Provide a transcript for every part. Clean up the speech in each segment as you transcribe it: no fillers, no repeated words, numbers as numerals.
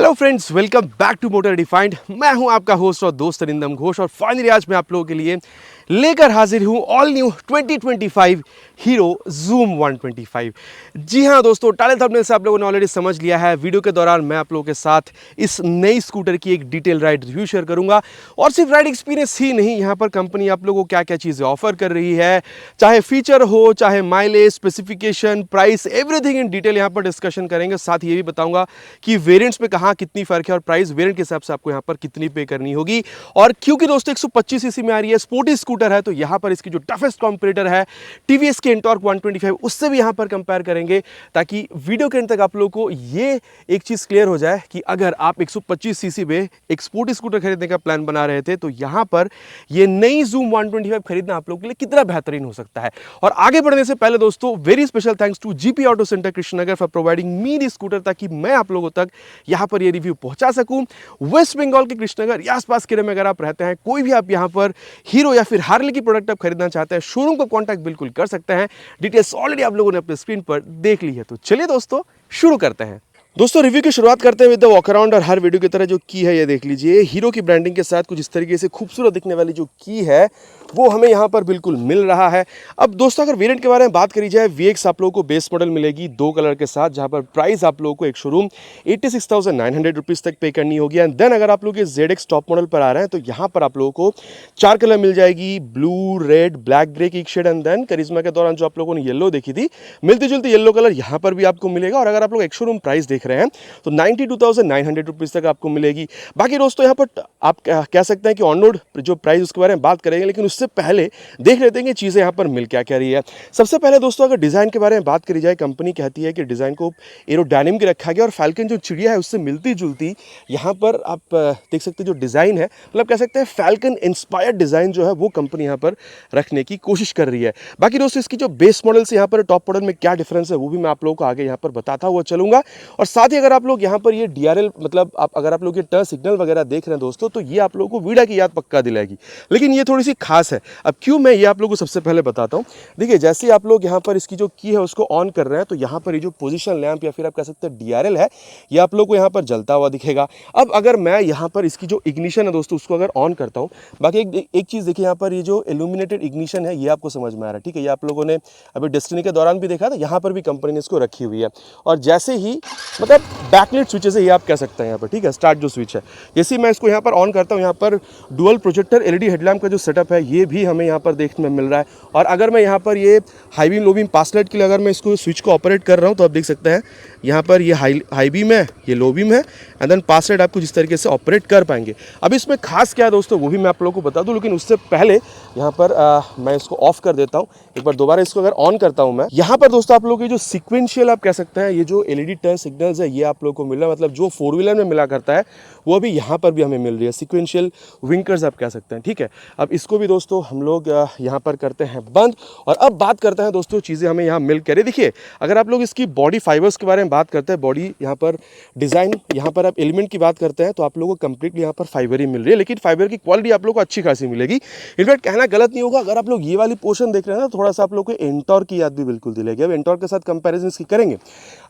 Hello friends, welcome back to Motor Defined. मैं हूं आपका होस्ट और दोस्त अरिंदम घोष और फाइनली आज मैं आप लोगों के लिए लेकर हाजिर हूं ऑल न्यू 2025 हीरो जूम 125। जी हां दोस्तों, टाइटल थंबनेल से आप लोगों ने ऑलरेडी समझ लिया है। वीडियो के दौरान मैं आप लोगों के साथ इस नई स्कूटर की एक डिटेल राइड रिव्यू शेयर करूंगा और सिर्फ राइड एक्सपीरियंस ही नहीं, यहां पर कंपनी आप लोगों को क्या क्या चीज़ें ऑफर कर रही है, चाहे फीचर हो, चाहे mileage, specification, price, everything in detail यहां पर डिस्कशन करेंगे। साथ ही ये भी बताऊंगा कि वेरिएंट्स में कहाँ कितनी फर्क है और प्राइस वेरिएंट के हिसाब से आपको यहाँ पर कितनी पे करनी होगी। और क्योंकि दोस्तों 125 सीसी में आ रही है, स्पोर्टी स्कूटर है, तो यहाँ पर इसकी जो टफेस्ट कॉम्पिटिटर है टीवीएस के एंटॉर्क 125, उससे भी यहाँ पर कंपेयर करेंगे ताकि वीडियो के अंत तक आप लोगों को ये एक चीज़ क्लियर हो जाए कि अगर आप 125 सीसी में एक स्पोर्टी स्कूटर खरीदने का प्लान बना रहे थे तो यहाँ पर ये नई जूम 125 खरीदना आप लोगों के लिए कितना बेहतरीन हो सकता है। और आगे बढ़ने से पहले दोस्तों, very special thanks to GP auto centre Krishnanagar for providing me the scooter, ताकि मैं आप लोगों तक यहाँ पर ये रिव्यू पहुंचा सकूं। वेस्ट बंगाल के कृष्णनगर या आसपास के में अगर आप रहते हैं, कोई भी आप यहाँ पर हीरो या फिर हार्ले की प्रोडक्ट आप खरीदना चाहते हैं, शोरूम को कांटेक्ट बिल्कुल कर सकते हैं। डिटेल्स ऑलरेडी आप लोगों ने अपने स्क्रीन पर देख ली है। तो चलिए दोस्तों शुरू करते हैं। दोस्तों रिव्यू की शुरुआत करते हैं विद द वॉक अराउंड। और हर वीडियो की तरह जो की है ये देख लीजिए, हीरो की ब्रांडिंग के साथ कुछ इस तरीके से खूबसूरत दिखने वाली जो की है वो हमें यहाँ पर बिल्कुल मिल रहा है। अब दोस्तों अगर वेरिएंट के बारे में बात करी जाए, VX आप लोगों को बेस मॉडल मिलेगी 2 कलर के साथ, जहाँ पर प्राइस आप लोगों को एक शोरूम 86,900 रुपीज़ तक पे करनी होगी। एंड देन अगर आप लोग ZX टॉप मॉडल पर आ रहे हैं तो यहाँ पर आप लोगों को 4 कलर मिल जाएगी, ब्लू, रेड, ब्लैक ग्रे की एक शेड। एंड देन करिश्मा के दौरान जो आप लोगों ने येलो देखी थी, मिलती जुलती येलो कलर यहाँ पर भी आपको मिलेगा। और अगर आप लोग एक शोरूम प्राइस देख रहे हैं तो 92,900 रुपीज़ तक आपको मिलेगी। बाकी दोस्तों यहाँ पर आप कह सकते हैं कि ऑन रोड जो प्राइस उसके बारे में बात करेंगे, लेकिन उससे पहले देख लेते हैं कि चीज़ें यहाँ पर मिल क्या क्या रही है। सबसे पहले दोस्तों अगर डिज़ाइन के बारे में बात करी जाए, कंपनी कहती है कि डिज़ाइन को एरोडायनेमिक रखा गया और फैल्कन जो चिड़िया है उससे मिलती जुलती यहाँ पर आप देख सकते हैं जो डिज़ाइन है, मतलब कह सकते हैं फैल्कन इंस्पायर्ड डिज़ाइन जो है वो कंपनी यहाँ पर रखने की कोशिश कर रही है। बाकी दोस्तों इसकी जो बेस मॉडल से यहाँ पर टॉप मॉडल में क्या डिफरेंस है वो भी मैं आप लोगों को आगे यहाँ पर बताता हुआ चलूँगा। और साथ ही अगर आप लोग यहाँ पर ये DRL मतलब अगर आप लोग ये टर्न सिग्नल वगैरह देख रहे हैं दोस्तों, तो ये आप लोगों को वीडा की याद पक्का दिलाएगी, लेकिन ये थोड़ी सी खास है। अब क्यों, मैं ये आप लोगों को सबसे पहले बताता हूँ। देखिए जैसे आप लोग यहाँ पर इसकी जो की है उसको ऑन कर रहे हैं तो यहाँ पर ये जो पोजीशन लैंप या फिर आप कह सकते हैं DRL है, ये आप लोग को यहाँ पर जलता हुआ दिखेगा। अब अगर मैं यहाँ पर इसकी जो इग्निशन है दोस्तों उसको अगर ऑन करता हूँ, बाकी एक चीज़ देखिए, यहाँ पर ये जो इल्यूमिनेटेड इग्निशन है ये आपको समझ में आ रहा है, ठीक है। ये आप लोगों ने अभी डेस्टिनी के दौरान भी देखा था, यहाँ पर भी कंपनी ने इसको रखी हुई है। और जैसे ही मतलब बैकलाइट स्विचेस है ये आप कह सकते हैं यहाँ पर, ठीक है। स्टार्ट जो स्विच है, जैसे ही मैं इसको यहाँ पर ऑन करता हूँ, यहाँ पर डुअल प्रोजेक्टर LED हेडलैम्प का जो सेटअप है ये भी हमें यहाँ पर देखने में मिल रहा है। और अगर मैं यहाँ पर ये हाई बीम लो बीम पास लाइट के लिए अगर मैं इसको स्विच को ऑपरेट कर रहा हूँ तो आप देख सकते हैं यहाँ पर ये हाई बीम है, ये लो बीम है, एंड देन पास लाइट आपको जिस तरीके से ऑपरेट कर पाएंगे। अब इसमें खास क्या है दोस्तों वो भी मैं आप लोगों को बता दूँ, लेकिन उससे पहले यहाँ पर मैं इसको ऑफ कर देता हूँ। एक बार दोबारा इसको अगर ऑन करता हूँ मैं, यहाँ पर दोस्तों आप लोग ये जो सिक्वेंशियल आप कह सकते हैं ये जो LED टर्न सिग्नल्स है ये आप लोग को मिल रहा है, मतलब जो 4 व्हीलर में मिला करता है वो अभी यहाँ पर भी हमें मिल रही है। सिक्वेंशियल विंकर्स आप कह सकते हैं, ठीक है। अब इसको भी दोस्तों हम लोग यहाँ पर करते हैं बंद। और अब बात करते हैं दोस्तों चीज़ें हमें यहाँ मिल कर। देखिए अगर आप लोग इसकी बॉडी फाइबर्स के बारे में बात करते हैं, बॉडी यहाँ पर डिज़ाइन, यहाँ पर आप एलिमेंट की बात करते हैं तो आप लोगों को कंप्लीटली यहाँ पर फाइबर ही मिल रही है, लेकिन फाइबर की क्वालिटी आप लोग को अच्छी खासी मिलेगी। इनफैक्ट कहना गलत नहीं होगा, अगर आप लोग ये वाली पोर्शन देख रहे हैं ना, थोड़ा सा आप लोग को एंटॉर्क की याद भी बिल्कुल दिलेगी। अब एंटॉर्क के साथ कंपेरिजन इसकी करेंगे।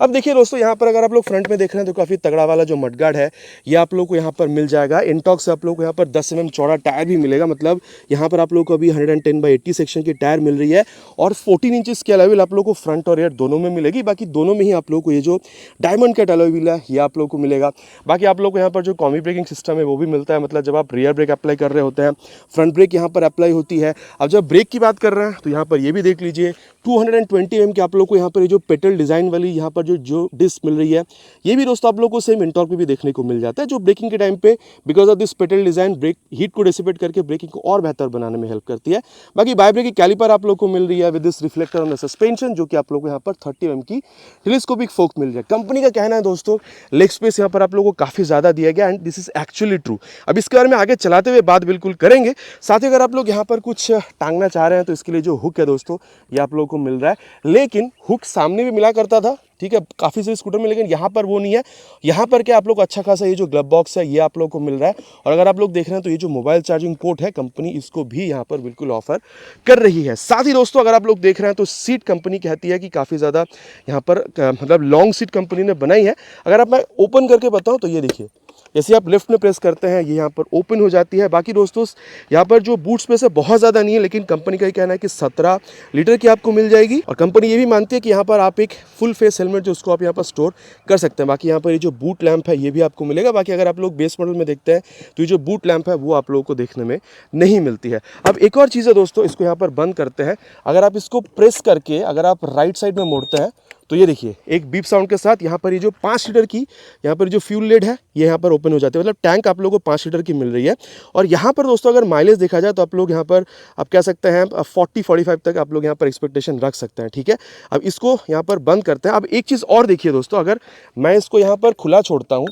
अब देखिए दोस्तों यहाँ पर अगर आप लोग फ्रंट में देख रहे हैं तो काफ़ी तगड़ा वाला जो मडगार्ड है ये आप लोग को यहाँ पर मिल जाएगा। एंटॉर्क से आप लोग को यहाँ पर 10 mm चौड़ा टायर भी मिलेगा, मतलब यहाँ पर आप लोग को अभी 110/80 सेक्शन की टायर मिल रही है। और 14 इंचेस की अलॉय व्हील आप लोग को फ्रंट और रियर दोनों में मिलेगी। बाकी दोनों में ही आप लोग को ये जो डायमंड कट अलॉय व्हील है ये आप लोग को मिलेगा। बाकी आप लोग को यहाँ पर जो कॉम्बी ब्रेकिंग सिस्टम है वो भी मिलता है, मतलब जब आप रियर ब्रेक अप्लाई कर रहे होते हैं फ्रंट ब्रेक यहाँ पर अप्लाई होती है। अब जब ब्रेक की बात कर रहे हैं तो यहाँ पर ये भी देख लीजिए 220 mm की आप लोग को यहाँ पर ये जो पेटल डिज़ाइन वाली यहाँ पर जो डिस्क मिल रही है ये भी दोस्तों आप लोग को सेम एंटॉर्क पे भी देखने को मिल जाता है, जो ब्रेकिंग के टाइम पे because of this petal design brake heat को डिसिपेट करके ब्रेकिंग को और बेहतर बनाने में हेल्प करती है। बाकी बाइब्रेक की कैलिपर आप लोग को मिल रही है with this reflector on the suspension, जो कि आप लोग को यहाँ पर 30 mm की टेलीस्कोपिक फोक मिल जाए। कंपनी का कहना है दोस्तों लेग स्पेस यहाँ पर आप लोगों को काफ़ी ज़्यादा दिया गया and this is actually true. अब इसके बारे में आगे चलाते हुए बात बिल्कुल करेंगे। साथ ही अगर आप लोग यहाँ पर कुछ टांगना चाह रहे हैं तो इसके लिए जो हुक है दोस्तों ये आप लोगों को मिल रहा है, लेकिन हुक सामने भी मिला करता था ठीक है, काफ़ी सारे स्कूटर में, लेकिन यहाँ पर वो नहीं है। यहाँ पर क्या आप लोग अच्छा खासा ये जो ग्लब बॉक्स है ये आप लोग को मिल रहा है। और अगर आप लोग देख रहे हैं तो ये जो मोबाइल चार्जिंग पोर्ट है, कंपनी इसको भी यहाँ पर बिल्कुल ऑफर कर रही है। साथ ही दोस्तों अगर आप लोग देख रहे हैं तो सीट कंपनी कहती है कि काफ़ी ज़्यादा यहाँ पर मतलब लॉन्ग सीट कंपनी ने बनाई है। अगर आप मैं ओपन करके बताऊँ तो ये देखिए, जैसे आप लिफ्ट में प्रेस करते हैं ये यहाँ पर ओपन हो जाती है। बाकी दोस्तों यहाँ पर जो बूट स्पेस है बहुत ज़्यादा नहीं है, लेकिन कंपनी का ही कहना है कि 17 लीटर की आपको मिल जाएगी। और कंपनी ये भी मानती है कि यहाँ पर आप एक फुल फेस हेलमेट जो उसको आप यहाँ पर स्टोर कर सकते हैं। बाकी यहाँ पर ये जो बूट लैंप है ये भी आपको मिलेगा। बाकी अगर आप लोग बेस मॉडल में देखते हैं तो ये जो बूट लैंप है वो आप लोगों को देखने में नहीं मिलती है। अब एक और चीज़ है दोस्तों, इसको यहाँ पर बंद करते हैं। अगर आप इसको प्रेस करके अगर आप राइट साइड में मोड़ते हैं तो ये देखिए एक बीप साउंड के साथ यहाँ पर ये जो 5 लीटर की यहाँ पर जो फ्यूल लिड है ये यहाँ पर ओपन हो जाती है। मतलब टैंक आप लोगों को 5 लीटर की मिल रही है। और यहाँ पर दोस्तों अगर माइलेज देखा जाए तो आप लोग यहाँ पर आप कह सकते हैं 40-45 तक आप लोग यहाँ पर एक्सपेक्टेशन रख सकते हैं। ठीक है, अब इसको यहाँ पर बंद करते हैं। अब एक चीज़ और देखिए दोस्तों, अगर मैं इसको यहाँ पर खुला छोड़ता हूँ,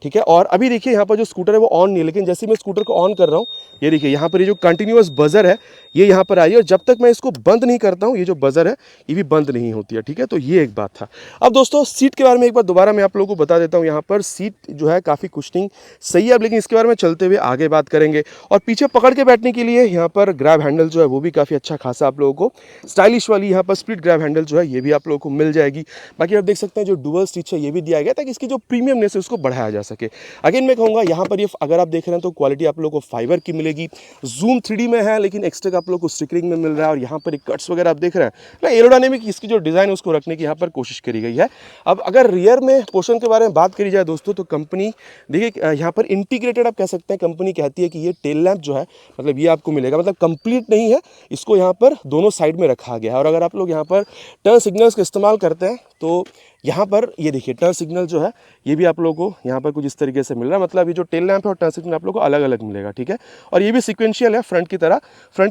ठीक है, और अभी देखिए यहाँ पर जो स्कूटर है वो ऑन नहीं है, लेकिन जैसे मैं स्कूटर को ऑन कर रहा हूँ ये देखिए यहाँ पर ये जो कंटिन्यूअस बजर है ये यहाँ पर आई है। और जब तक मैं इसको बंद नहीं करता हूँ ये जो बजर है ये भी बंद नहीं होती है। ठीक है, तो ये एक बात था। अब दोस्तों सीट के बारे में एक बार दोबारा मैं आप लोगों को बता देता हूँ। यहाँ पर सीट जो है काफ़ी कुशनिंग सही है, अब लेकिन इसके बारे में चलते हुए आगे बात करेंगे। और पीछे पकड़ के बैठने के लिए यहाँ पर ग्रैब हैंडल जो है वो भी काफ़ी अच्छा खासा आप लोगों को स्टाइलिश वाली यहाँ पर स्प्लिट ग्रैब हैंडल जो है ये भी आप लोगों को मिल जाएगी। बाकी आप देख सकते हैं जो डुअल स्टिच है ये भी दिया गया ताकि इसकी जो प्रीमियमनेस है उसको बढ़ाया जा सके। अगेन मैं कहूँगा यहाँ पर ये अगर आप देख रहे हैं तो क्वालिटी आप लोगों को फाइबर की मिलेगी। जूम 3D में है, लेकिन एक्स्ट्रा आप लोग को स्टिकरिंग में मिल रहा है। और यहाँ पर एक कट्स वगैरह आप देख रहे हैं, एरोडायनेमिक इसकी जो डिज़ाइन है उसको रखने की यहाँ पर कोशिश करी गई है। अब अगर रियर में पोर्शन के बारे में बात करी जाए दोस्तों तो कंपनी देखिए यहाँ पर इंटीग्रेटेड आप कह सकते हैं। कंपनी कहती है कि ये टेल लैंप जो है मतलब ये आपको मिलेगा, मतलब कंप्लीट नहीं है, इसको यहाँ पर दोनों साइड में रखा गया है। और अगर आप लोग यहाँ पर टर्न सिग्नल्स का इस्तेमाल करते हैं तो यहाँ पर ये देखिए टर्न सिग्नल जो है ये भी आप लोगों को यहाँ पर कुछ इस तरीके से मिल रहा है। मतलब ये जो टेल लैंप है और टर्न सिग्नल आप लोगों को अलग अलग मिलेगा। ठीक है, और ये भी सीक्वेंशियल है फ्रंट की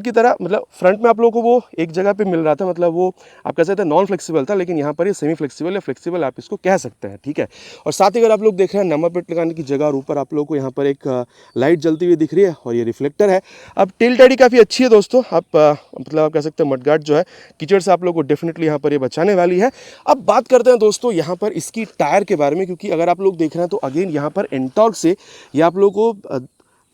तरह मतलब फ्रंट में आप लोगों को वो एक जगह पे मिल रहा था, मतलब वो आप कह सकते हैं नॉन फ्लेक्सिबल था, लेकिन यहाँ पर ये सेमी फ्लेक्सिबल या फ्लेक्सिबल आप इसको कह सकते हैं। ठीक है, और साथ ही अगर आप लोग देख रहे हैं नंबर प्लेट लगाने की जगह और ऊपर आप लोग को यहाँ पर एक लाइट जलती हुई दिख रही है और ये रिफ्लेक्टर है। अब टेल टैडी काफ़ी अच्छी है दोस्तों, आप मतलब आप कह सकते हैं मडगार्ड जो है कीचड़ से आप लोग को डेफिनेटली यहाँ पर ये बचाने वाली है। अब बात करते हैं दोस्तों यहाँ पर इसकी टायर के बारे में, क्योंकि अगर आप लोग देख रहे हैं तो अगेन यहाँ पर एंटॉर्क से ये आप लोग को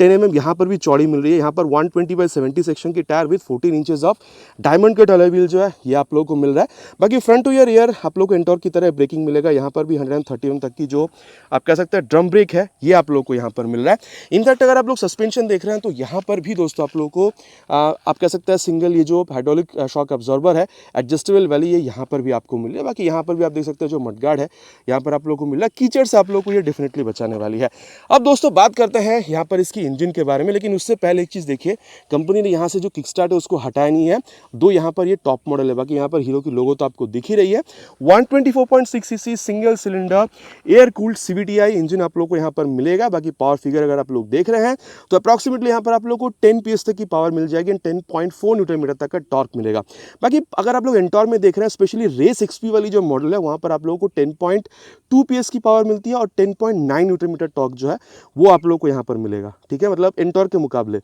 10 mm यहाँ पर भी चौड़ी मिल रही है। यहाँ पर 120/70 सेक्शन की tyre with 14 inches of diamond cut alloy wheel जो है ये आप लोगों को मिल रहा है। बाकी फ्रंट टू रियर आप लोग को एंटॉर्क की तरह ब्रेकिंग मिलेगा। यहाँ पर भी 131 तक की जो आप कह सकते हैं ड्रम ब्रेक है ये आप लोग को यहाँ पर मिल रहा है। इनफैक्ट अगर आप लोग सस्पेंशन देख रहे हैं तो यहाँ पर भी दोस्तों आप लोग को आप कह सकते हैं सिंगल ये जो हाइड्रोलिक शॉक अब्जॉर्बर है एडजस्टेबल वाली ये यहाँ पर भी आपको मिल रही है। बाकी यहाँ पर भी आप देख सकते हैं जो मडगार्ड है यहाँ पर आप लोग को मिल रहा है। कीचड़ से आप लोग को ये डेफिनेटली बचाने वाली है। अब दोस्तों बात करते हैं यहाँ पर इसकी इंजन के बारे में, लेकिन उससे पहले एक चीज़ देखिए, कंपनी ने यहाँ से जो किक स्टार्ट है उसको हटाया नहीं है। दो यहाँ पर ये टॉप मॉडल है, बाकी यहाँ पर हीरो की लोगो तो आपको दिख ही रही है। 124.6 CC single cylinder air cooled CVTI engine आप लोग को यहाँ पर मिलेगा। बाकी पावर फिगर अगर आप लोग देख रहे हैं तो अप्रॉक्सीमेटली यहाँ पर आप लोग को 10 PS तक की पावर मिल जाएगी एंड 10.4 न्यूटन मीटर तक का टॉर्क मिलेगा। बाकी अगर आप लोग एंटॉर्क में देख रहे हैं स्पेशली रेस XP वाली जो मॉडल है वहाँ पर आप लोगों को 10.2 PS की पावर मिलती है और 10.9 न्यूटन मीटर टॉर्क जो है वो आप लोग को यहाँ पर मिलेगा। ठीक है, मतलब एंटॉर्क के मुकाबले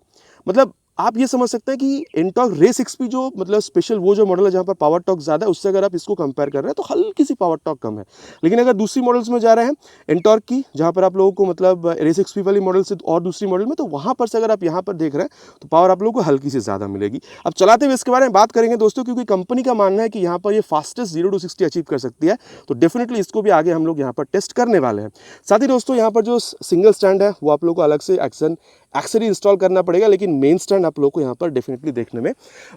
मतलब आप ये समझ सकते हैं कि एंटॉर्क रेस XP जो मतलब स्पेशल वो जो मॉडल है जहाँ पर पावर टॉर्क ज़्यादा है उससे अगर आप इसको कंपेयर कर रहे हैं तो हल्की सी पावर टॉर्क कम है। लेकिन अगर दूसरी मॉडल्स में जा रहे हैं एंटॉर्क की जहाँ पर आप लोगों को मतलब रेस XP वाली मॉडल से और दूसरी मॉडल में, तो वहाँ पर से अगर आप यहाँ पर देख रहे हैं तो पावर आप लोगों को हल्की से ज़्यादा मिलेगी। अब चलाते हुए इसके बारे में बात करेंगे दोस्तों, क्योंकि कंपनी का मानना है कि यहाँ पर ये फास्टेस्ट 0 to 60 अचीव कर सकती है, तो डेफिनेटली इसको भी आगे हम लोग यहाँ पर टेस्ट करने वाले हैं। साथ ही दोस्तों यहाँ पर जो सिंगल स्टैंड है वो आप लोग को अलग से एक्सेसरी इंस्टॉल करना पड़ेगा, लेकिन मेन स्टैंड आप लोग को यहाँ पर डेफिनेटली देखने में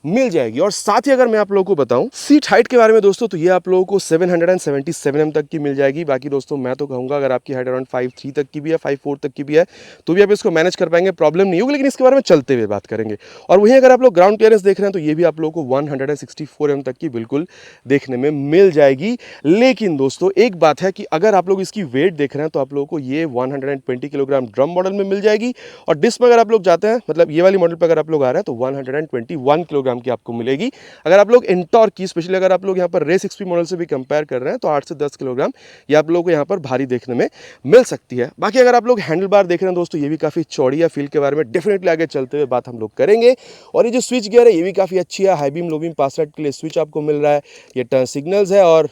मिल जाएगी। और साथ ही अगर मैं आप लोगों को बताऊं सीट हाइट के बारे में दोस्तों तो ये आप लोगों को 777 mm तक की मिल जाएगी। बाकी दोस्तों मैं तो कहूँगा अगर आपकी हाइट अराउंड 5'3" तक की भी है 5'4" तक की भी है तो भी आप इसको मैनेज कर पाएंगे, प्रॉब्लम नहीं होगी। लेकिन इसके बारे में चलते हुए बात करेंगे। और वहीं अगर आप लोग ग्राउंड क्लियरेंस देख रहे हैं तो ये भी आप लोग को 164 mm तक की बिल्कुल देखने में मिल जाएगी। लेकिन दोस्तों एक बात है कि अगर आप लोग इसकी वेट देख रहे हैं तो आप लोगों को ये 120 किलोग्राम ड्रम मॉडल में मिल जाएगी और डिस्क में अगर आप लोग जाते हैं मतलब ये वाली मॉडल पर अगर आप लोग आ रहे हैं तो 121 किलोग्राम की आपको मिलेगी। अगर आप लोग एंटॉर्क की स्पेशली अगर आप लोग यहाँ पर रेस XP मॉडल से भी कंपेयर कर रहे हैं तो 8 से 10 किलोग्राम ये आप लोगों को यहाँ पर भारी देखने में मिल सकती है। बाकी अगर आप लोग हैंडल बार देख रहे हैं दोस्तों ये भी काफ़ी चौड़ी है। फील के बारे में डेफिनेटली आगे चलते हुए बात हम लोग करेंगे। और ये जो स्विच गियर है ये भी काफ़ी अच्छी है। हाई बीम लो बीम पास राइट के लिए स्विच आपको मिल रहा है। ये टर्न सिग्नल्स है और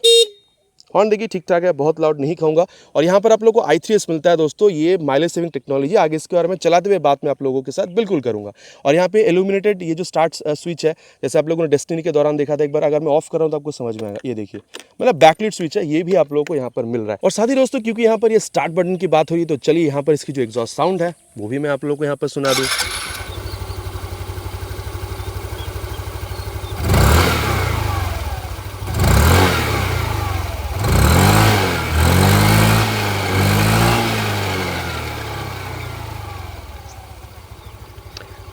हॉर्न देखिए ठीक ठाक है, बहुत लाउड नहीं कहूँगा। और यहाँ पर आप लोगों को i3s मिलता है दोस्तों, ये माइलेज सेविंग टेक्नोलॉजी। आगे इसके बारे में चलाते हुए बात मैं आप लोगों के साथ बिल्कुल करूँगा। और यहाँ पे इल्यूमिनेटेड ये जो स्टार्ट स्विच है, जैसे आप लोगों ने डेस्टिनी के दौरान देखा था एक बार, अगर मैं ऑफ कर रहा हूँ तो आपको समझ में आएगा। ये देखिए मतलब बैकलिट स्विच है, ये भी आप लोगों को यहाँ पर मिल रहा है। और साथ ही दोस्तों क्योंकि यहाँ पर ये स्टार्ट बटन की बात हो रही है, तो चलिए यहाँ पर इसकी जो एग्जॉस्ट साउंड है वो भी मैं आप लोगों को यहाँ पर सुना दूँ।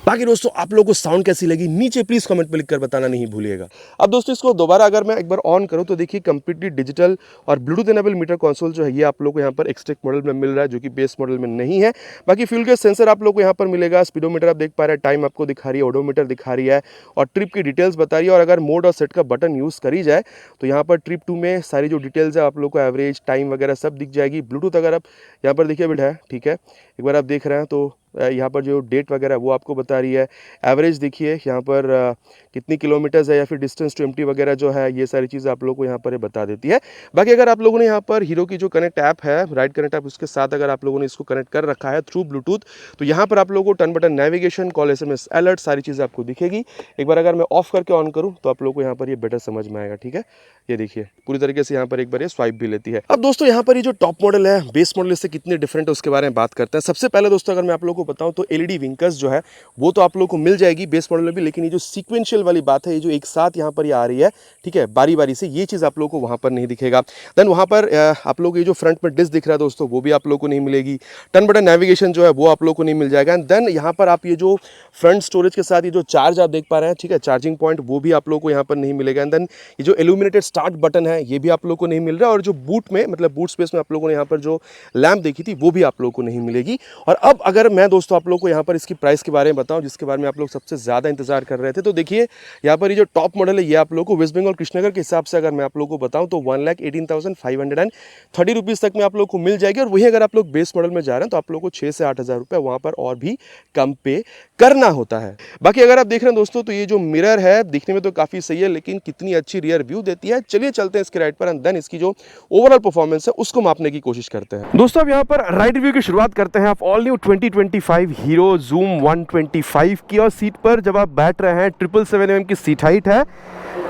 बाकी दोस्तों आप लोगों को साउंड कैसी लगी नीचे प्लीज कमेंट में लिखकर बताना नहीं भूलिएगा। अब दोस्तों इसको दोबारा अगर मैं एक बार ऑन करूं तो देखिए कंप्लीटली डिजिटल और ब्लूटूथ एनेबल मीटर कंसोल जो है ये आप लोगों को यहाँ पर एक्सटेक मॉडल में मिल रहा है, जो कि बेस मॉडल में नहीं है। बाकी फ्यूल गैस सेंसर आप लोगों को यहाँ पर मिलेगा, स्पीडोमीटर आप देख पा रहे हैं, टाइम आपको दिखा रही है, ओडोमीटर दिखा रही है और ट्रिप की डिटेल्स बता रही है। और अगर मोड और सेट का बटन यूज़ करी जाए तो यहाँ पर ट्रिप 2 में सारी जो डिटेल्स है आप लोग को एवरेज टाइम वगैरह सब दिख जाएगी। ब्लूटूथ अगर आप यहाँ पर देखिए बिल्ड है, ठीक है, एक बार आप देख रहे हैं तो यहाँ पर जो डेट वगैरह वो आपको बता रही है। एवरेज देखिए यहाँ पर कितनी किलोमीटर्स है या फिर डिस्टेंस टू एम्प्टी वगैरह जो है, ये सारी चीज़ें आप लोगों को यहाँ पर ये बता देती है। बाकी अगर आप लोगों ने यहाँ पर हीरो की जो कनेक्ट ऐप है, राइड कनेक्ट ऐप, उसके साथ अगर आप लोगों ने इसको कनेक्ट कर रखा है थ्रू ब्लूटूथ, तो यहाँ पर आप लोगों को turn button navigation, call SMS alert सारी चीज़ें आपको दिखेगी। एक बार अगर मैं ऑफ करके ऑन करूँ तो आप लोगों को यहाँ पर ये बेटर समझ में आएगा, ठीक है। ये देखिए पूरी तरीके से यहाँ पर एक बार ये स्वाइप भी लेती है। अब दोस्तों यहाँ पर ये जो टॉप मॉडल है बेस मॉडल से कितने डिफरेंट है उसके बारे में बात करते हैं। सबसे पहले दोस्तों अगर मैं आप लोगों को बताऊँ तो LED विंकर्स जो है वो तो आप लोगों को मिल जाएगी बेस मॉडल में भी, लेकिन ये जो सीक्वेंशियल वाली बात है, ये जो एक साथ यहाँ पर ये आ रही है, ठीक है, बारी बारी से, ये चीज़ आप लोगों को वहाँ पर नहीं दिखेगा। देन वहाँ पर आप लोग ये जो फ्रंट में डिस्क दिख रहा है दोस्तों वो भी आप लोगों को नहीं मिलेगी। टर्न बटन नेविगेशन जो है वो आप लोगों को नहीं मिल जाएगा। एंड देन यहाँ पर आप ये जो फ्रंट स्टोरेज के साथ ये जो चार्ज आप देख पा रहे हैं, ठीक है, चार्जिंग पॉइंट, वो भी आप लोगों को यहाँ पर नहीं मिलेगा। एंड देन ये जो इल्यूमिनेटेड स्टार्ट बटन है ये भी आप लोगों को नहीं मिल रहा है। और जो बूट में मतलब बूट स्पेस में आप लोगों ने यहाँ पर जो लैम्प देखी थी वो भी आप लोगों को नहीं मिलेगी। और अब अगर मैं दोस्तों आप लोगों को यहाँ पर इसकी प्राइस के बारे में बताऊं, जिसके बारे में आप लोग सबसे ज़्यादा इंतजार कर रहे थे, तो देखिए यहाँ पर ये जो टॉप मॉडल है ये आप लोगों को वेस्ट बंगाल कृष्णनगर के हिसाब से अगर मैं आप लोगों को बताऊं तो 1,18,530 रुपीज़ तक में आप लोगों को मिल जाएगी। और वही अगर आप लोग बेस मॉडल में जा रहे हैं तो आप लोगों को 6 से 8 हज़ार रुपये वहाँ पर और भी कम पे करना होता है। बाकी अगर आप देख रहे हैं दोस्तों तो ये जो मिरर है दिखने में तो काफ़ी सही है, लेकिन कितनी अच्छी रियर व्यू देती है, चलिए चलते हैं इसके राइड पर एंड देन इसकी जो ओवरऑल परफॉर्मेंस है उसको मापने की कोशिश करते हैं। दोस्तों अब यहाँ पर राइड रिव्यू की शुरुआत करते हैं ऑल न्यू 2025 हीरो जूम 125 की। और सीट पर जब आप बैठ रहे हैं 777 mm की सीट हाइट है।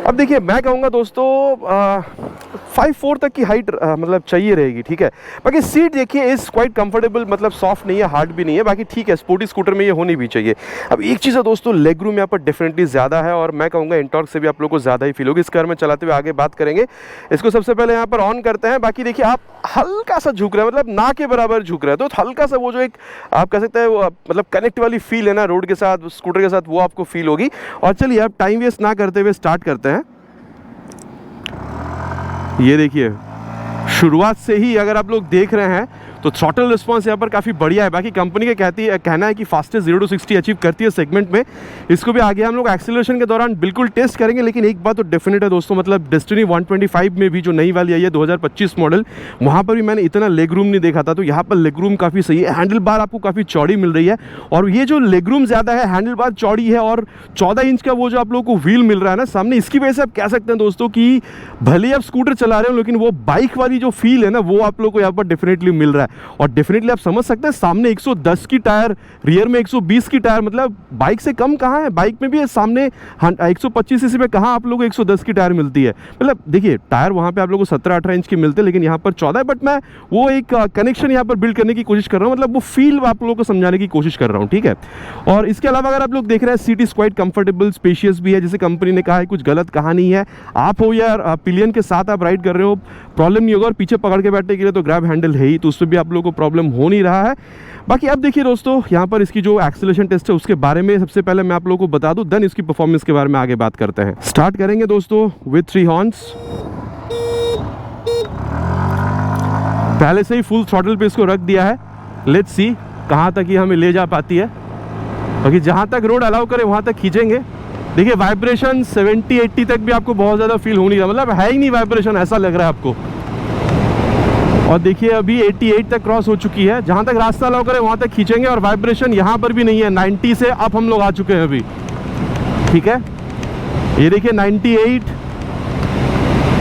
अब देखिए मैं कहूँगा दोस्तों 5'4" तक की हाइट मतलब चाहिए रहेगी, ठीक है। बाकी सीट देखिए इज़ क्वाइट कंफर्टेबल, मतलब सॉफ्ट नहीं है, हार्ड भी नहीं है, बाकी ठीक है, स्पोर्टी स्कूटर में ये होनी भी चाहिए। अब एक चीज़ है दोस्तों, लेग रूम यहाँ पर डेफिनेटली ज़्यादा है और मैं कहूँगा इंटॉर्क से भी आप लोग को ज़्यादा ही फील होगी। इस कार में चलाते हुए आगे बात करेंगे। इसको सबसे पहले यहाँ पर ऑन करते हैं। बाकी देखिए आप हल्का सा झुक रहे हैं, मतलब ना के बराबर झुक रहे हैं, तो हल्का सा वो जो एक आप कह सकते हैं वो मतलब कनेक्ट वाली फील है ना रोड के साथ, स्कूटर के साथ, वो आपको फील होगी। और चलिए अब टाइम वेस्ट ना करते हुए स्टार्ट करते हैं। ये देखिए शुरुआत से ही अगर आप लोग देख रहे हैं तो थ्रॉटल रिस्पांस यहाँ पर काफ़ी बढ़िया है। बाकी कंपनी का कहना है कि फास्टेस्ट 0 to 60 अचीव करती है सेगमेंट में। इसको भी आगे हम लोग एक्सीलरेशन के दौरान बिल्कुल टेस्ट करेंगे। लेकिन एक बात तो डेफिनेट है दोस्तों, मतलब डेस्टिनी 125 में भी जो नई वाली आई है 2025 मॉडल, वहाँ पर भी मैंने इतना लेग रूम नहीं देखा था, तो यहाँ पर लेग रूम काफ़ी सही है। हैंडल बार आपको काफ़ी चौड़ी मिल रही है और ये जो लेग रूम ज़्यादा है, हैंडल बार चौड़ी है और 14 इंच का वो जो आप लोगों को व्हील मिल रहा है ना सामने, इसकी वजह से आप कह सकते हैं दोस्तों कि भले आप स्कूटर चला रहे हो लेकिन वो बाइक वाली जो फील है ना वो आप लोग को यहाँ पर डेफिनेटली मिल रहा है। और डेफिनेटली आप समझ सकते हैं सामने 110 की टायर, रियर में 120 की टायर, मतलब बाइक से कम कहाँ है। बाइक में भी सामने 125 सीसी में कहाँ आप लोगों को 110 की टायर मिलती है। मतलब देखिए टायर वहाँ पे आप लोगों को 17-18 इंच के मिलते हैं लेकिन यहाँ पर 14 है। बट मैं वो एक कनेक्शन यहाँ पर बिल्ड करने की कोशिश कर रहा हूँ, मतलब वो फील आप लोगों को समझाने की कोशिश कर रहा हूँ, ठीक है। और इसके अलावा अगर आप लोग देख रहे हैं seat is quite comfortable, spacious भी है, जैसे कंपनी ने कहा है, कुछ गलत कहा नहीं है। आप हो या पिलियन के साथ आप राइड कर रहे हो प्रॉब्लम नहीं होगा। और पीछे पकड़ के बैठने के लिए तो ग्रैब हैंडल है ही, तो उसमें भी आप लोगों को प्रॉब्लम हो नहीं रहा है। बाकी अब देखिए दोस्तों यहाँ पर इसकी जो एक्सीलरेशन टेस्ट है उसके बारे में सबसे पहले मैं आप लोगों को बता दूं, देन इसकी परफॉर्मेंस के बारे में आगे बात करते हैं। स्टार्ट करेंगे दोस्तों विद 3 हॉर्न्स। पहले से ही फुल थ्रॉटल पे इसको रख दिया है। लेट्स सी कहाँ तक ये हमें ले जा पाती है। बाकी जहाँ तक रोड अलाउ करे वहाँ तक खींचेंगे। देखिए वाइब्रेशन 70-80 तक भी आपको बहुत ज़्यादा फील हो नहीं रहा, मतलब है ही नहीं वाइब्रेशन, ऐसा लग रहा है आपको। और देखिए अभी 88 तक क्रॉस हो चुकी है। जहाँ तक रास्ता अलाउ करे वहाँ तक खींचेंगे और वाइब्रेशन यहाँ पर भी नहीं है। 90 से अप हम लोग आ चुके हैं अभी, ठीक है। ये देखिए 98,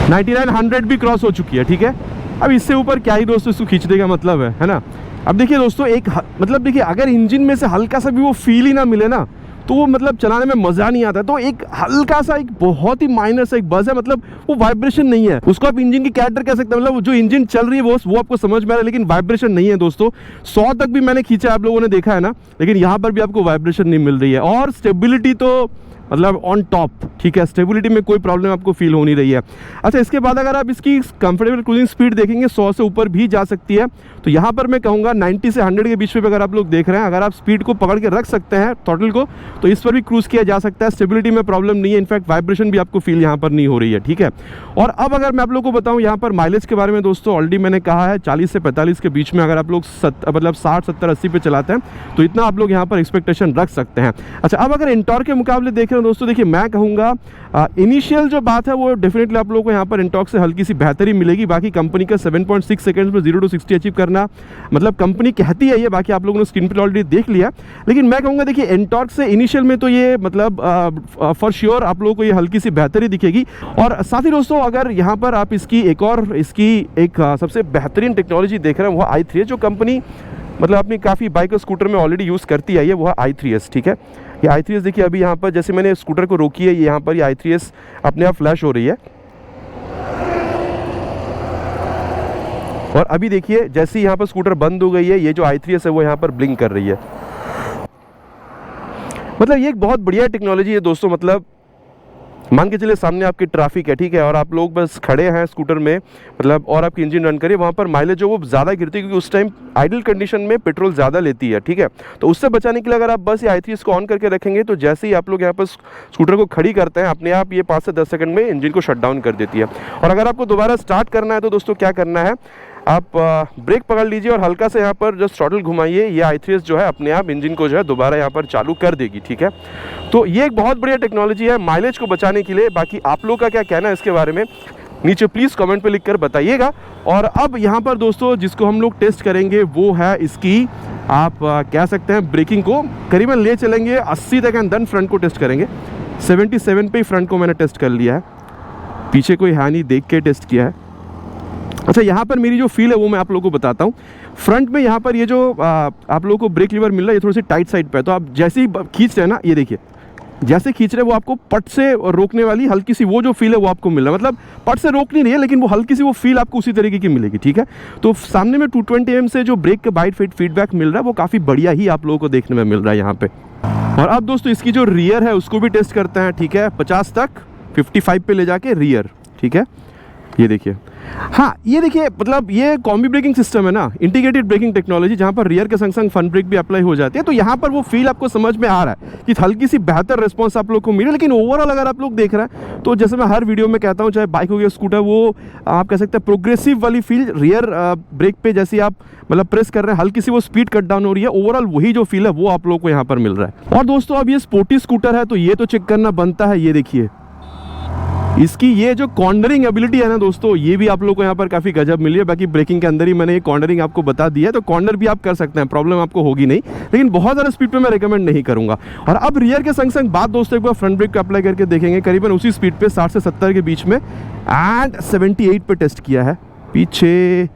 99 100 भी क्रॉस हो चुकी है, ठीक है। अब इससे ऊपर क्या ही दोस्तों इसको खींचने का मतलब है ना। अब देखिए दोस्तों, एक मतलब देखिए, अगर इंजन में से हल्का सा भी वो फील ही ना मिले ना, तो वो मतलब चलाने में मज़ा नहीं आता। तो एक हल्का सा, एक बहुत ही माइनर सा एक बज़ है, मतलब वो वाइब्रेशन नहीं है, उसको आप इंजन की कैरेक्टर कह सकते हैं। मतलब जो इंजन चल रही है वो आपको समझ में आ रहा है, लेकिन वाइब्रेशन नहीं है दोस्तों। 100 तक भी मैंने खींचा, आप लोगों ने देखा है ना, लेकिन यहाँ पर भी आपको वाइब्रेशन नहीं मिल रही है। और स्टेबिलिटी तो मतलब ऑन टॉप, ठीक है, स्टेबिलिटी में कोई प्रॉब्लम आपको फील हो नहीं रही है। अच्छा, इसके बाद अगर आप इसकी कंफर्टेबल क्रूजिंग स्पीड देखेंगे 100 से ऊपर भी जा सकती है। तो यहाँ पर मैं कहूँगा 90 से 100 के बीच में अगर आप लोग देख रहे हैं, अगर आप स्पीड को पकड़ के रख सकते हैं थ्रॉटल को, तो इस पर भी क्रूज किया जा सकता है। स्टेबिलिटी में प्रॉब्लम नहीं है, इनफैक्ट वाइब्रेशन भी आपको फील यहाँ पर नहीं हो रही है, ठीक है। और अब अगर मैं आप लोग को बताऊँ यहाँ पर माइलेज के बारे में दोस्तों, ऑलरेडी मैंने कहा है 40 से 45 के बीच में अगर आप लोग मतलब 60 70 80 पे चलाते हैं, तो इतना आप लोग यहाँ पर एक्सपेक्टेशन रख सकते हैं। अच्छा, अब अगर एंटॉर्क के मुकाबले देख रहे हैं दोस्तों, देखिए मैं कहूँगा इनिशियल जो बात है वो डेफिनेटली आप लोगों को यहाँ पर एंटॉर्क से हल्की सी बेहतरी मिलेगी। बाकी कंपनी का 7.6 सेकंड्स में 0 to 60 अचीव करना, मतलब कंपनी कहती है ये, बाकी आप लोगों ने स्क्रीन पर ऑलरेडी देख लिया। लेकिन मैं कहूँगा देखिए, एंटॉर्क से इनिशियल में तो ये मतलब फॉर श्योर आप लोगों को ये हल्की सी बेहतरी दिखेगी। और साथ ही दोस्तों, अगर यहाँ पर आप इसकी एक सबसे बेहतरीन टेक्नोलॉजी देख रहे हैं, वो i3 है, जो कंपनी मतलब अपनी काफ़ी बाइक और स्कूटर में ऑलरेडी यूज़ करती आई है, वो है i3s, ठीक है। ये i3s देखिए, अभी यहाँ पर जैसे मैंने स्कूटर को रोकी है, यहाँ पर ये i3s अपने आप फ्लैश हो रही है। और अभी देखिए, जैसे ही यहाँ पर स्कूटर बंद हो गई है, ये जो i3s है वो यहाँ पर ब्लिंक कर रही है। मतलब ये एक बहुत बढ़िया टेक्नोलॉजी है दोस्तों। मतलब मान के चलिए सामने आपकी ट्रैफिक है, ठीक है, और आप लोग बस खड़े हैं स्कूटर में, मतलब और आपकी इंजन रन करिए, वहाँ पर माइलेज जो वो ज़्यादा गिरती है, क्योंकि उस टाइम आइडल कंडीशन में पेट्रोल ज़्यादा लेती है, ठीक है। तो उससे बचाने के लिए अगर आप बस ये i3s को ऑन करके रखेंगे, तो जैसे ही आप लोग यहाँ पर स्कूटर को खड़ी करते हैं, अपने आप ये 5 से 10 सेकंड में इंजन को शट डाउन कर देती है। और अगर आपको दोबारा स्टार्ट करना है, तो दोस्तों क्या करना है, आप ब्रेक पकड़ लीजिए और हल्का से यहाँ पर जस्ट थ्रॉटल घुमाइए, ये i3s जो है अपने आप इंजन को जो है दोबारा यहाँ पर चालू कर देगी, ठीक है। तो ये एक बहुत बढ़िया टेक्नोलॉजी है माइलेज को बचाने के लिए। बाकी आप लोग का क्या कहना है इसके बारे में, नीचे प्लीज़ कमेंट पे लिखकर बताइएगा। और अब यहाँ पर दोस्तों जिसको हम लोग टेस्ट करेंगे वो है इसकी, आप कह सकते हैं ब्रेकिंग को करीबन ले चलेंगे 80 तक, एंड देन फ्रंट को टेस्ट करेंगे। 77 पे ही फ्रंट को मैंने टेस्ट कर लिया है, पीछे कोई है नहीं, देख के टेस्ट किया है। अच्छा, यहाँ पर मेरी जो फील है वो मैं आप लोगों को बताता हूँ। फ्रंट में यहाँ पर ये जो आप लोगों को ब्रेक लीवर मिल रहा है, ये थोड़ी सी टाइट साइड पे है, तो आप जैसे ही खींच रहे हैं ना, ये देखिए जैसे खींच रहे हैं वो आपको पट से रोकने वाली हल्की सी वो जो फील है वो आपको मिल रहा है। मतलब पट से रोक नहीं रही है, लेकिन वो हल्की सी वो फील आपको उसी तरीके की मिलेगी, ठीक है। तो सामने में 220 mm से जो ब्रेक का बाइट फीडबैक मिल रहा है वो काफ़ी बढ़िया ही आप लोगों को देखने में मिल रहा है यहाँ पे। और अब दोस्तों इसकी जो रियर है उसको भी टेस्ट करते हैं, ठीक है। 50 तक 55 पे ले जाके रियर, ठीक है। ये देखिए, हाँ ये देखिए, मतलब ये कॉम्बी ब्रेकिंग सिस्टम है ना, इंटीग्रेटेड ब्रेकिंग टेक्नोलॉजी, जहाँ पर रियर के संग संग फ्रंट ब्रेक भी अप्लाई हो जाती है। तो यहाँ पर वो फील आपको समझ में आ रहा है कि हल्की सी बेहतर रिस्पांस आप लोग को मिले। लेकिन ओवरऑल अगर आप लोग देख रहे हैं, तो जैसे मैं हर वीडियो में कहता हूँ, चाहे बाइक हो या स्कूटर, वो आप कह सकते हैं प्रोग्रेसिव वाली फील रियर ब्रेक पे जैसे आप मतलब प्रेस कर रहे हैं, हल्की सी वो स्पीड कट डाउन हो रही है, ओवरऑल वही जो फील है वो आप लोग को यहाँ पर मिल रहा है। और दोस्तों अब ये स्पोर्टी स्कूटर है, तो ये तो चेक करना बनता है। ये देखिए इसकी ये जो कॉर्नरिंग एबिलिटी है ना दोस्तों, ये भी आप लोग को यहाँ पर काफ़ी गजब मिली है। बाकी ब्रेकिंग के अंदर ही मैंने ये कॉर्नरिंग आपको बता दिया है, तो कॉर्नर भी आप कर सकते हैं, प्रॉब्लम आपको होगी नहीं, लेकिन बहुत ज़्यादा स्पीड पे मैं रिकमेंड नहीं करूँगा। और अब रियर के संग संग बात दोस्तों एक बार फ्रंट ब्रेक का अप्लाई करके देखेंगे, करीबन उसी स्पीड पे 60 से 70 के बीच में, एंड 78 पे टेस्ट किया है। पीछे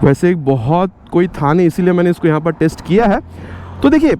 वैसे एक बहुत कोई था नहीं, इसीलिए मैंने इसको यहाँ पर टेस्ट किया है। तो देखिए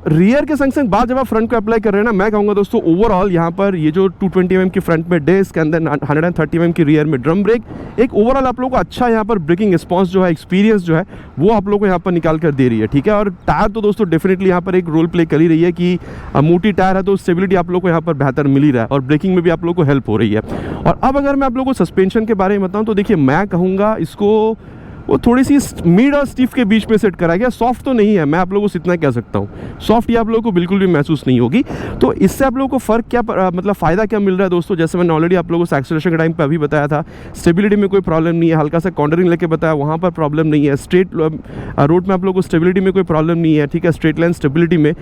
रियर के संग संग बात जब आप फ्रंट को अप्लाई कर रहे हैं ना, मैं कहूँगा दोस्तों ओवरऑल यहाँ पर ये जो 220 mm की फ्रंट में डिस्क, अंदर 130 mm की रियर में ड्रम ब्रेक, एक ओवरऑल आप लोगों को अच्छा यहाँ पर ब्रेकिंग रिस्पॉन्स जो है, एक्सपीरियंस जो है वो आप लोगों को यहाँ पर निकाल कर दे रही है, ठीक है। और टायर तो दोस्तों डेफिनेटली यहाँ पर एक रोल प्ले कर ही रही है कि मोटी टायर है तो स्टेबिलिटी आप लोग को यहाँ पर बेहतर मिल ही रहा है, और ब्रेकिंग में भी आप लोग को हेल्प हो रही है। और अब अगर मैं आप लोगों को सस्पेंशन के बारे में बताऊँ, तो देखिए मैं कहूँगा इसको वो थोड़ी सी मिड और स्टिफ के बीच में सेट करा गया, सॉफ्ट तो नहीं है, मैं आप लोगों को इतना कह सकता हूँ, सॉफ्ट ये आप लोगों को बिल्कुल भी महसूस नहीं होगी। तो इससे आप लोगों को फ़र्क क्या मतलब फ़ायदा क्या मिल रहा है दोस्तों, जैसे मैंने ऑलरेडी आप लोगों को एक्सेलरेशन के टाइम पे अभी बताया था, स्टेबिलिटी में कोई प्रॉब्लम नहीं है, हल्का सा कॉर्नरिंग लेके बताया वहाँ पर प्रॉब्लम नहीं है, स्ट्रेट रोड में आप लोगों को स्टेबिलिटी में कोई प्रॉब्लम नहीं है, ठीक है, स्ट्रेट लाइन स्टेबिलिटी में,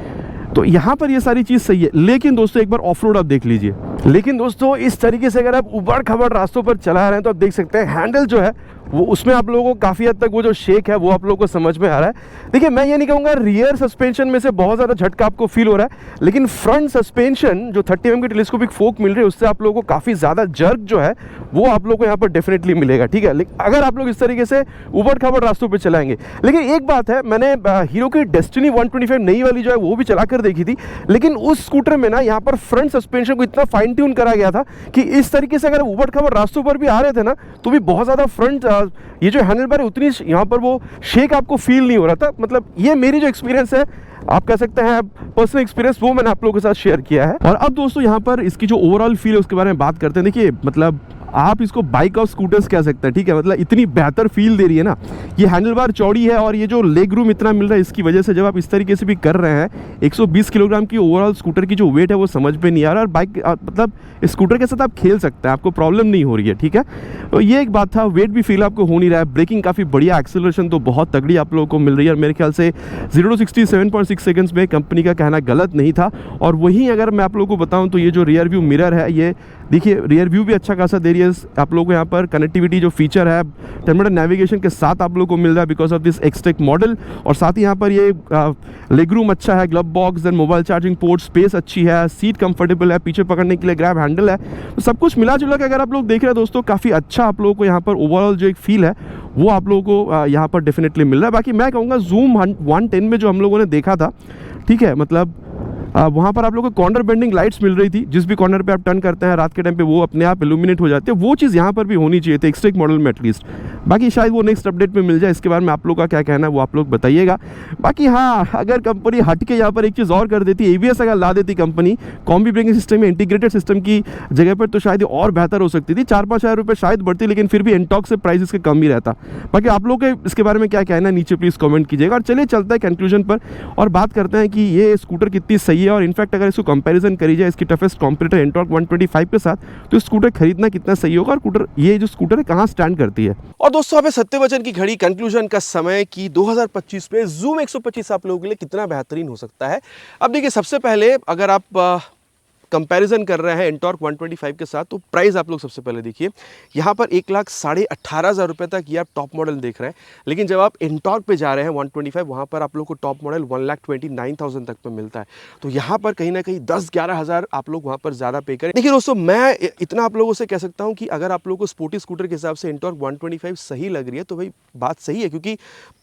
तो यहाँ पर ये सारी चीज़ सही है। लेकिन दोस्तों एक बार ऑफ रोड आप देख लीजिए, लेकिन दोस्तों इस तरीके से अगर आप उबड़ खबड़ रास्तों पर चला रहे हैं, तो आप देख सकते हैं हैंडल जो है वो उसमें आप लोगों को काफ़ी हद तक वो जो शेक है वो आप लोगों को समझ में आ रहा है। देखिए मैं ये नहीं कहूँगा रियर सस्पेंशन में से बहुत ज़्यादा झटका आपको फील हो रहा है, लेकिन फ्रंट सस्पेंशन जो 30 mm की टेलीस्कोपिक फोक मिल रही है उससे आप लोगों को काफ़ी ज़्यादा जर्क जो है वो आप लोगों को यहाँ पर डेफिनेटली मिलेगा, ठीक है, अगर आप लोग इस तरीके से ऊबड़ खाबड़ रास्तों पर चलाएंगे। लेकिन एक बात है, मैंने हीरो की डेस्टिनी 125 नई वाली जो है वो भी चला कर देखी थी, लेकिन उस स्कूटर में ना यहाँ पर फ्रंट सस्पेंशन को इतना फाइन ट्यून करा गया था कि इस तरीके से अगर ऊबड़ खाबड़ रास्तों पर भी आ रहे थे ना तो भी बहुत ज़्यादा फ्रंट ये जो हैंडल बार है उतनी यहाँ पर वो शेक आपको फील नहीं हो रहा था। मतलब ये मेरी जो एक्सपीरियंस है, आप कह सकते हैं पर्सनल एक्सपीरियंस, वो मैंने आप लोगों के साथ शेयर किया है। और अब दोस्तों यहाँ पर इसकी जो ओवरऑल फील है उसके बारे में बात करते हैं। देखिए मतलब आप इसको बाइक और स्कूटर्स कह सकते हैं, ठीक है, मतलब इतनी बेहतर फील दे रही है ना। ये हैंडल बार चौड़ी है और ये जो लेग रूम इतना मिल रहा है इसकी वजह से जब आप इस तरीके से भी कर रहे हैं 120 किलोग्राम की ओवरऑल स्कूटर की जो वेट है वो समझ में नहीं आ रहा, और बाइक मतलब स्कूटर के साथ आप खेल सकते हैं, आपको प्रॉब्लम नहीं हो रही है, ठीक है। तो ये एक बात था, वेट भी फील आपको हो नहीं रहा है, ब्रेकिंग काफ़ी बढ़िया, एक्सेलरेशन तो बहुत तगड़ी आप लोगों को मिल रही है, और मेरे ख्याल से 0 to 60 7.6 सेकंड्स में कंपनी का कहना गलत नहीं था। और वहीं अगर मैं आप लोगों को बताऊं तो ये जो रियर व्यू मिरर है, ये देखिए रियर व्यू भी अच्छा खासा दे रही है आप लोगों को। यहाँ पर कनेक्टिविटी जो फीचर है 10 मिनट नेविगेशन के साथ आप लोगों को मिल रहा है because of this XTEC model, और साथ ही यहाँ पर ये लेग रूम अच्छा है, glove box, then mobile charging port, space अच्छी है, सीट कंफर्टेबल है, पीछे पकड़ने के लिए ग्रैब हैंडल है, तो सब कुछ मिला जुला के अगर आप लोग देख रहे हैं दोस्तों काफ़ी अच्छा आप लोगों को यहाँ पर ओवरऑल जो एक फील है वो आप लोगों को यहाँ पर डेफिनेटली मिल रहा है। बाकी मैं कहूँगा जूम 110 में जो हम लोगों ने देखा था, ठीक है, मतलब वहाँ पर आप लोगों को कॉर्नर बेंडिंग लाइट्स मिल रही थी, जिस भी कॉर्नर पे आप टर्न करते हैं रात के टाइम पे वो अपने आप इल्यूमिनेट हो जाती है, वो चीज़ यहाँ पर भी होनी चाहिए थी एक्सटेक मॉडल में एटलीस्ट। बाकी शायद वो नेक्स्ट अपडेट में मिल जाए, इसके बारे में आप लोग का क्या कहना है वो आप लोग बताइएगा। बाकी हाँ, अगर कंपनी हट के यहाँ पर एक चीज़ और कर देती, ABS अगर ला देती कंपनी कॉम्बी ब्रेकिंग सिस्टम में इंटीग्रेटेड सिस्टम की जगह पर, तो शायद और बेहतर हो सकती थी, 4-5 हज़ार रुपये शायद बढ़ती, लेकिन फिर भी एंटॉक से प्राइस इसके कम ही रहता। बाकी आप लोग के इसके बारे में क्या कहना है नीचे प्लीज़ कमेंट कीजिएगा। और चलिए चलते हैं कंक्लूजन पर और बात करते हैं कि ये स्कूटर कितनी सही है, और इनफैक्ट अगर कंपैरिजन करी जाए इसकी टफेस्ट कॉम्पिटिटर एंटॉर्क 125 के साथ, तो स्कूटर खरीदना कितना सही होगा, और ये जो स्कूटर है कहां स्टैंड करती है। और दोस्तों अभी सत्य वचन की घड़ी कंक्लूजन का समय कि 2025 में जूम 125 आप लोगों के लिए कितना बेहतरीन हो सकता है। अब देखिए सबसे पहले अगर आप कंपैरिजन कर रहे हैं एंटॉर्क 125 के साथ, तो प्राइस आप लोग सबसे पहले देखिए, यहाँ पर 1,18,500 रुपये तक ये आप टॉप मॉडल देख रहे हैं, लेकिन जब आप एंटॉर्क पे जा रहे हैं 125 वहाँ पर आप लोग को टॉप मॉडल 1,29,000 तक पे मिलता है। तो यहाँ पर कहीं ना कहीं 10-11 हज़ार आप लोग वहाँ पर ज़्यादा पे करें। देखिए दोस्तों मैं इतना आप लोगों से कह सकता हूँ कि अगर आप लोगों को स्पोर्टी स्कूटर के हिसाब से एंटॉर्क 125 सही लग रही है तो भाई बात सही है, क्योंकि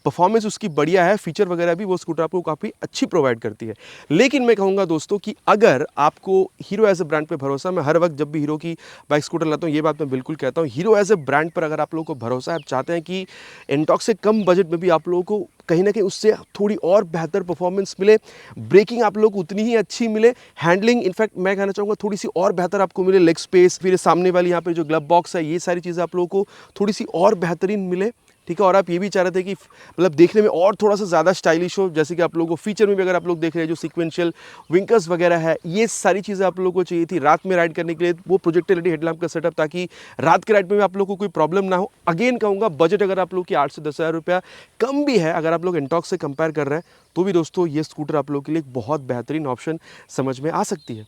परफॉर्मेंस उसकी बढ़िया है, फीचर वगैरह भी वो स्कूटर आपको काफ़ी अच्छी प्रोवाइड करती है। लेकिन मैं कहूँगा दोस्तों कि अगर आपको हीरो एज ए ब्रांड पे भरोसा, मैं हर वक्त जब भी हीरो की बाइक स्कूटर लाता हूँ ये बात मैं बिल्कुल कहता हूँ, हीरो एज ए ब्रांड पर अगर आप लोगों को भरोसा है, आप चाहते हैं कि एंटॉर्क से कम बजट में भी आप लोगों को कहीं ना कहीं उससे थोड़ी और बेहतर परफॉर्मेंस मिले, ब्रेकिंग आप लोग उतनी ही अच्छी मिले, हैंडलिंग इनफैक्ट मैं कहना चाहूँगा थोड़ी सी और बेहतर आपको मिले, लेग स्पेस, फिर सामने वाली यहाँ पर जो ग्लब बॉक्स है, ये सारी चीज़ें आप लोगों को थोड़ी सी और बेहतरीन मिले, ठीक है। और आप ये भी चाह रहे थे कि मतलब देखने में और थोड़ा सा ज़्यादा स्टाइलिश हो, जैसे कि आप लोगों को फीचर में भी अगर आप लोग देख रहे हैं जो सीक्वेंशियल विंकर्स वगैरह है, ये सारी चीज़ें आप लोगों को चाहिए थी रात में राइड करने के लिए, वो प्रोजेक्टर एलईडी हेडलैम्प का सेटअप, ताकि रात के राइड में भी आप लोगों को कोई प्रॉब्लम ना हो। अगेन कहूँगा बजट अगर आप लोग की 8 से 10 हज़ार रुपया कम भी है, अगर आप लोग एंटॉर्क से कंपेयर कर रहे हैं, तो भी दोस्तों ये स्कूटर आप लोग के लिए एक बहुत बेहतरीन ऑप्शन समझ में आ सकती है।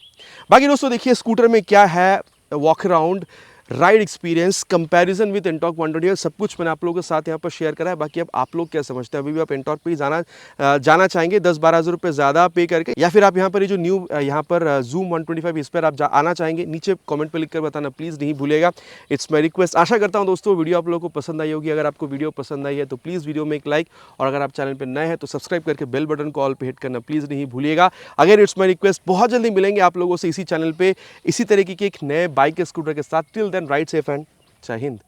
बाकी दोस्तों देखिए स्कूटर में क्या है, walk around, ride experience, comparison with Ntorq 125, सब कुछ मैंने आप लोगों के साथ यहाँ पर शेयर करा है। बाकी अब आप लोग क्या समझते हैं, अभी भी आप एंटॉर्क पे ही जाना चाहेंगे 10-12 हज़ार रुपये ज़्यादा पे करके, या फिर आप यहाँ पर ये जो न्यू यहाँ पर जूम 125 इस पर आप आना चाहेंगे, नीचे कमेंट पर लिख कर बताना प्लीज़ नहीं भूलिएगा, इट्स माई रिक्वेस्ट। आशा करता हूँ दोस्तों वीडियो आप लोगों को पसंद आई होगी। अगर आपको वीडियो पसंद आई है तो प्लीज़ वीडियो में एक लाइक, और अगर आप चैनल पर नए हैं तो सब्सक्राइब करके बेल बटन को ऑल पे हिट करना प्लीज़ नहीं भूलिएगा। अगर इट्स माई रिक्वेस्ट, बहुत जल्दी मिलेंगे आप लोगों से इसी चैनल पर इसी तरीके के एक नए बाइक के स्कूटर के साथ। Till then ride safe and Jai Hind.